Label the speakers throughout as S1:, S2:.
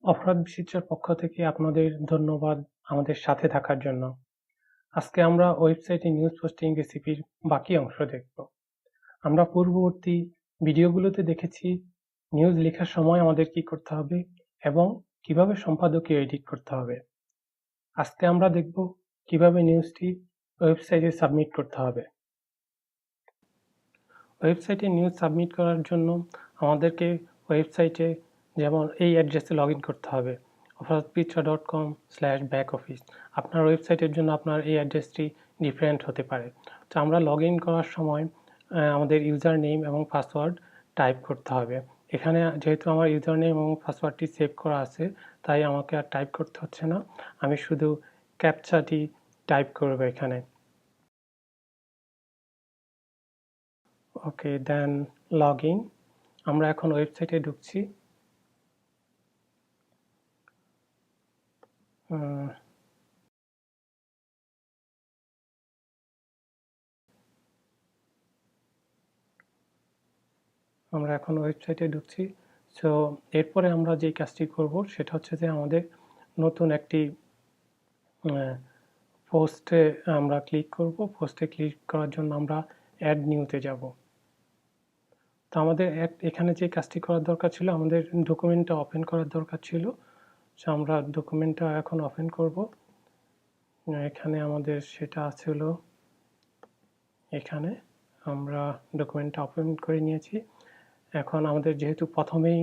S1: অপরাধ বিচিত্রার পক্ষ থেকে আপনাদের ধন্যবাদ আমাদের সাথে থাকার জন্য। আজকে আমরা ওয়েবসাইটে নিউজ পোস্টিং রেসিপির বাকি অংশ দেখব। আমরা পূর্ববর্তী ভিডিওগুলোতে দেখেছি নিউজ লেখার সময় আমাদের কি করতে হবে এবং কিভাবে সম্পাদকীয় এডিট করতে হবে। আজকে আমরা দেখব কিভাবে নিউজটি ওয়েবসাইটে সাবমিট করতে হবে। ওয়েবসাইটে নিউজ সাবমিট করার জন্য আমাদেরকে ওয়েবসাইটে যেমন এই অ্যাড্রেসে লগ ইন করতে হবে, aparadh.com/backoffice। আপনার ওয়েবসাইটের জন্য আপনার এই অ্যাড্রেসটি ডিফারেন্ট হতে পারে। তো আমরা লগ ইন করার সময় আমাদের ইউজার নেম এবং পাসওয়ার্ড টাইপ করতে হবে। এখানে যেহেতু আমার ইউজার নেম এবং পাসওয়ার্ডটি সেভ করা আছে, তাই আমাকে আর টাইপ করতে হচ্ছে না। আমি শুধু ক্যাপচাটি টাইপ করব এখানে। ওকে, দেন লগ ইন। আমরা এখন ওয়েবসাইটে ঢুকছি। আমরা এখন ওয়েবসাইটে ঢুকছি। সো এরপরে আমরা যে কাজটি করব সেটা হচ্ছে যে আমাদের নতুন একটি পোস্টে আমরা ক্লিক করব। পোস্টে ক্লিক করার জন্য আমরা অ্যাড নিউতে যাব। তো আমাদের এখানে যে কাজটি করার দরকার ছিল, আমাদের ডকুমেন্টটা ওপেন করার দরকার ছিল। সো আমরা ডকুমেন্টটা এখন ওপেন করব। এখানে আমাদের সেটা ছিল, এখানে আমরা ডকুমেন্টটা ওপেন করে নিয়েছি। এখন আমাদের যেহেতু প্রথমেই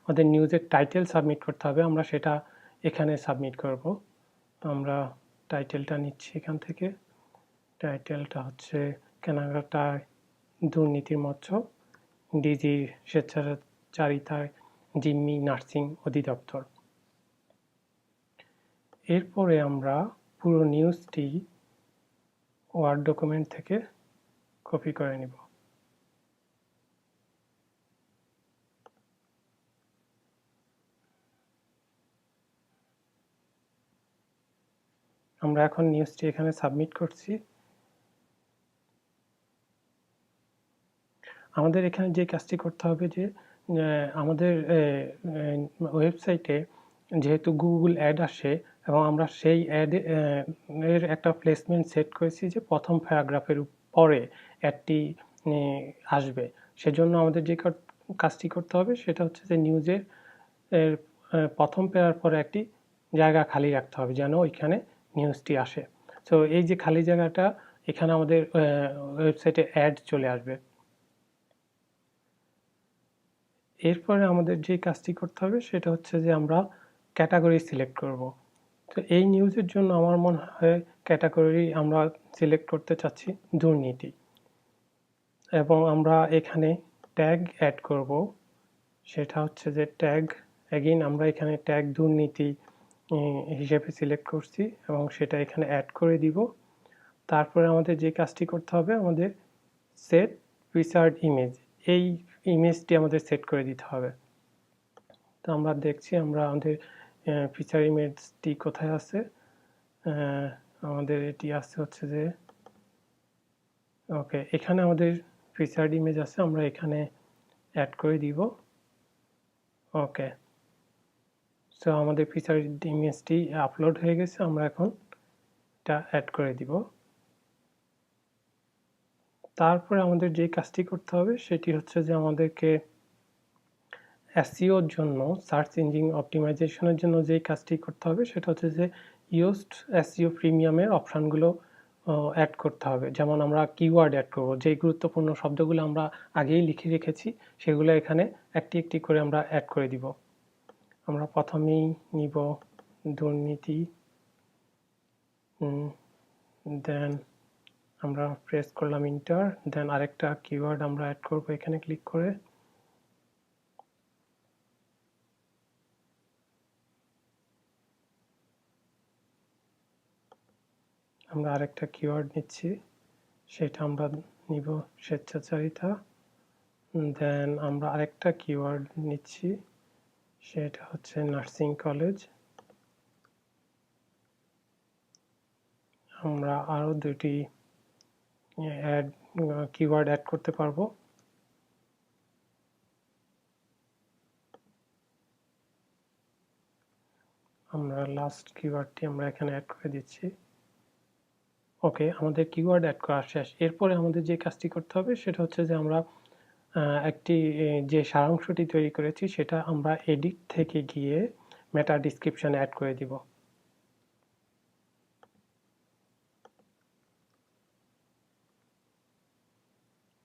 S1: আমাদের নিউজের টাইটেল সাবমিট করতে হবে, আমরা সেটা এখানে সাবমিট করব। আমরা টাইটেলটা নিচ্ছি এখান থেকে। টাইটেলটা হচ্ছে কেনাকাটায় দুর্নীতির মৎস্য, ডিজির স্বেচ্ছাচারিতায় জিম্মি নার্সিং অধিদপ্তর। এরপরে আমরা পুরো নিউজটি ওয়ার্ড ডকুমেন্ট থেকে কপি করে নিব। আমরা এখন নিউজটি এখানে সাবমিট করছি। আমাদের এখানে যে কাজটি করতে হবে যে আমাদের ওয়েবসাইটে যেহেতু গুগল অ্যাড আসে এবং আমরা সেই অ্যাড এর একটা প্লেসমেন্ট সেট করেছি যে প্রথম প্যারাগ্রাফের পরে অ্যাডটি আসবে। সেজন্য আমাদের যে কাজটি করতে হবে সেটা হচ্ছে যে নিউজের প্রথম প্যারার পরে একটি জায়গা খালি রাখতে হবে যেন ওইখানে নিউজটি আসে। তো এই যে খালি জায়গাটা, এখানে আমাদের ওয়েবসাইটে অ্যাড চলে আসবে। এরপরে আমাদের যে কাজটি করতে হবে সেটা হচ্ছে যে আমরা ক্যাটাগরি সিলেক্ট করব। তো এই নিউজের জন্য আমার মনে হয় ক্যাটাগরি আমরা সিলেক্ট করতে চাচ্ছি দুর্নীতি, এবং আমরা এখানে ট্যাগ অ্যাড করব। সেটা হচ্ছে যে ট্যাগ, এগেইন আমরা এখানে ট্যাগ দুর্নীতি হিসেবে সিলেক্ট করছি এবং সেটা এখানে অ্যাড করে দিব। তারপরে আমাদের যে কাজটি করতে হবে, আমাদের সেট প্রিসার্ড ইমেজ, এই ইমেজটি আমাদের সেট করে দিতে হবে। তো আমরা দেখছি আমরা আমাদের ফিচার ইমেজটি কোথায় আছে। আমাদের এটি আছে হচ্ছে যে ওকে, এখানে আমাদের ফিচার্ড ইমেজ আছে, আমরা এখানে অ্যাড করে দিব। ওকে, সো আমাদের ফিচার্ড ইমেজটি আপলোড হয়ে গেছে। আমরা এখন এটা অ্যাড করে দিব। তারপরে আমাদের যে কাজটি করতে হবে সেটি হচ্ছে যে আমাদেরকে এসইওর জন্য, সার্চ ইঞ্জিন অপটিমাইজেশনের জন্য যে কাজটি করতে হবে সেটা হচ্ছে যে ইউজড এসইও প্রিমিয়ামের অপশানগুলো অ্যাড করতে হবে। যেমন আমরা কিওয়ার্ড অ্যাড করব, যেই গুরুত্বপূর্ণ শব্দগুলো আমরা আগেই লিখে রেখেছি সেগুলো এখানে একটি একটি করে আমরা অ্যাড করে দিব। আমরা প্রথমেই নিব দুর্নীতি, দেন আমরা প্রেস করলাম ইন্টার, দেন আরেকটা কিওয়ার্ড আমরা অ্যাড করব এখানে ক্লিক করে। আমরা আরেকটা কিওয়ার্ড নিচ্ছি, সেটা আমরা নিব স্বেচ্ছাচারিতা। দেন আমরা আরেকটা কিওয়ার্ড নিচ্ছি, সেটা হচ্ছে নার্সিং কলেজ। আমরা আরও দুটি কিওয়ার্ড অ্যাড করতে পারবো। আমরা লাস্ট কিওয়ার্ডটি আমরা এখানে অ্যাড করে দিচ্ছি। ওকে, আমাদের কিওয়ার্ড অ্যাড করা শেষ। এরপরে আমাদের যে কাজটি করতে হবে সেটা হচ্ছে যে আমরা একটি যে সারাংশটি তৈরি করেছি সেটা আমরা এডিট থেকে গিয়ে মেটা ডিসক্রিপশনে অ্যাড করে দিব।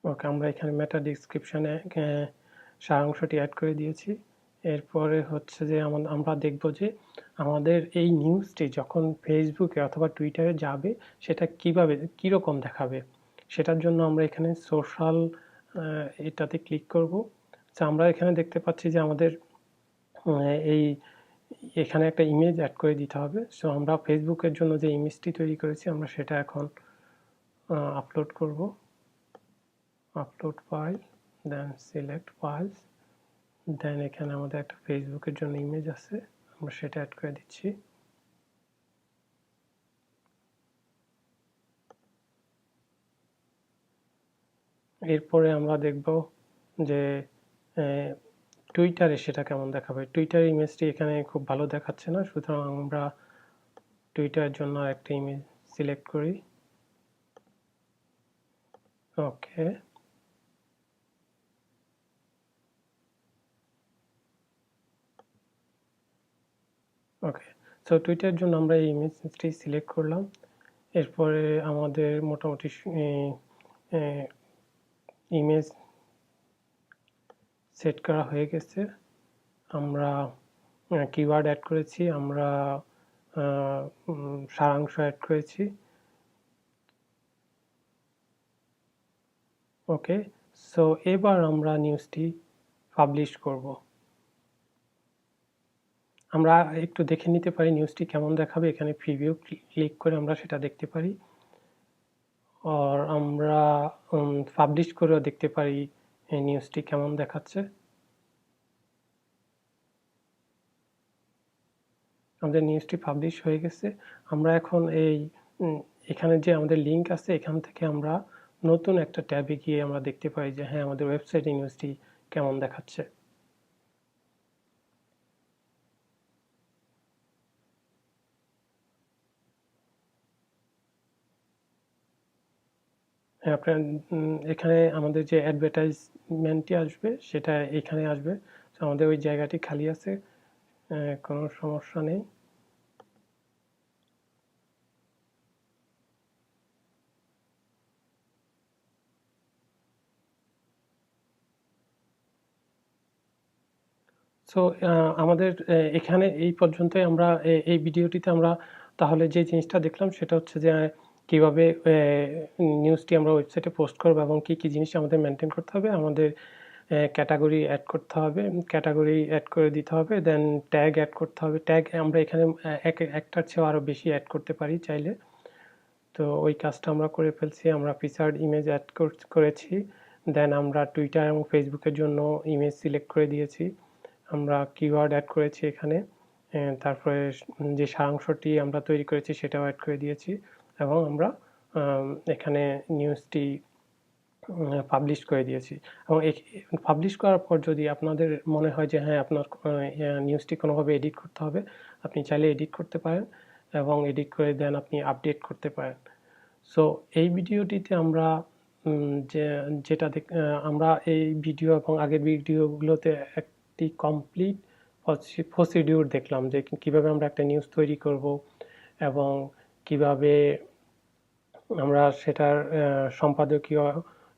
S1: ওকে, আমরা এখানে মেটা ডিসক্রিপশনে সারাংশটি অ্যাড করে দিয়েছি। এরপরে হচ্ছে যে আমরা দেখব যে আমাদের এই নিউজটি যখন ফেসবুকে অথবা টুইটারে যাবে সেটা কিভাবে কীরকম দেখাবে, সেটার জন্য আমরা এখানে সোশ্যাল এটাতে ক্লিক করব। তো আমরা এখানে দেখতে পাচ্ছি যে আমাদের এই এখানে একটা ইমেজ অ্যাড করে দিতে হবে। সো আমরা ফেসবুকের জন্য যে ইমেজটি তৈরি করেছি আমরা সেটা এখন আপলোড করব। Upload file, then select files, then এখানে আমাদের একটা ফেসবুকের জন্য ইমেজ আছে, আমরা সেটা অ্যাড করে দিচ্ছি। এরপরে আমরা দেখব যে টুইটারে সেটা কেমন দেখাবে। টুইটার ইমেজটি এখানে খুব ভালো দেখাচ্ছে না, সুতরাং আমরা টুইটারের জন্য একটা ইমেজ সিলেক্ট করি। ওকে, ওকে, সো টুইটারের জন্য আমরা এই ইমেজটি সিলেক্ট করলাম। এরপরে আমাদের মোটামুটি ইমেজ সেট করা হয়ে গেছে। আমরা কিওয়ার্ড অ্যাড করেছি, আমরা সারাংশ অ্যাড করেছি। ওকে, সো এবার আমরা নিউজটি পাবলিশ করব। আমরা একটু দেখে নিতে পারি নিউজটি কেমন দেখাবে। এখানে প্রিভিউ ক্লিক করে আমরা সেটা দেখতে পারি, আর আমরা পাবলিশ করেও দেখতে পারি এই নিউজটি কেমন দেখাচ্ছে। আমাদের নিউজটি পাবলিশ হয়ে গেছে। আমরা এখন এখানে যে আমাদের লিঙ্ক আছে এখান থেকে আমরা নতুন একটা ট্যাবে গিয়ে আমরা দেখতে পাই যে হ্যাঁ আমাদের ওয়েবসাইটে নিউজটি কেমন দেখাচ্ছে। হ্যাঁ, আপনার এখানে আমাদের যে অ্যাডভার্টাইজমেন্টটি আসবে সেটা এখানে আসবে। তো আমাদের ওই জায়গাটি খালি আছে, কোনো সমস্যা নেই। সো আমাদের এখানে এই পর্যন্তই। আমরা এই ভিডিওটিতে আমরা তাহলে যে জিনিসটা দেখলাম সেটা হচ্ছে যে কিভাবে নিউজটি আমরা ওয়েবসাইটে পোস্ট করবো এবং কি কি জিনিস আমাদের মেনটেন করতে হবে। আমাদের ক্যাটাগরি অ্যাড করতে হবে, ক্যাটাগরি অ্যাড করে দিতে হবে, দেন ট্যাগ অ্যাড করতে হবে। ট্যাগ আমরা এখানে একটার চেয়েও আরও বেশি অ্যাড করতে পারি চাইলে। তো ওই কাজটা আমরা করে ফেলছি। আমরা ফিচার্ড ইমেজ অ্যাড করেছি, দেন আমরা টুইটার এবং ফেসবুকের জন্য ইমেজ সিলেক্ট করে দিয়েছি। আমরা কিওয়ার্ড অ্যাড করেছি এখানে, তারপরে যে সারাংশটি আমরা তৈরি করেছি সেটাও অ্যাড করে দিয়েছি এবং আমরা এখানে নিউজটি পাবলিশ করে দিয়েছি। এবং পাবলিশ করার পর যদি আপনাদের মনে হয় যে হ্যাঁ আপনার নিউজটি কোনোভাবে এডিট করতে হবে, আপনি চাইলে এডিট করতে পারেন এবং এডিট করে দেন আপনি আপডেট করতে পারেন। সো এই ভিডিওটিতে আমরা যেটা আমরা এই ভিডিও এবং আগের ভিডিওগুলোতে একটি কমপ্লিট প্রসিডিউর দেখলাম যে কিভাবে আমরা একটা নিউজ তৈরি করব এবং কিভাবে আমরা সেটার সম্পাদকীয়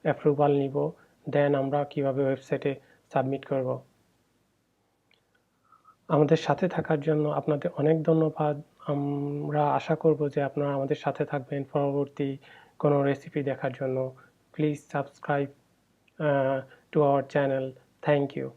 S1: অ্যাপ্রুভাল নিব, দেন আমরা কিভাবে ওয়েবসাইটে সাবমিট করব। আমাদের সাথে থাকার জন্য আপনাদের অনেক ধন্যবাদ। আমরা আশা করব যে আপনারা আমাদের সাথে থাকবেন পরবর্তী কোনো রেসিপি দেখার জন্য। Please subscribe to our channel. Thank you.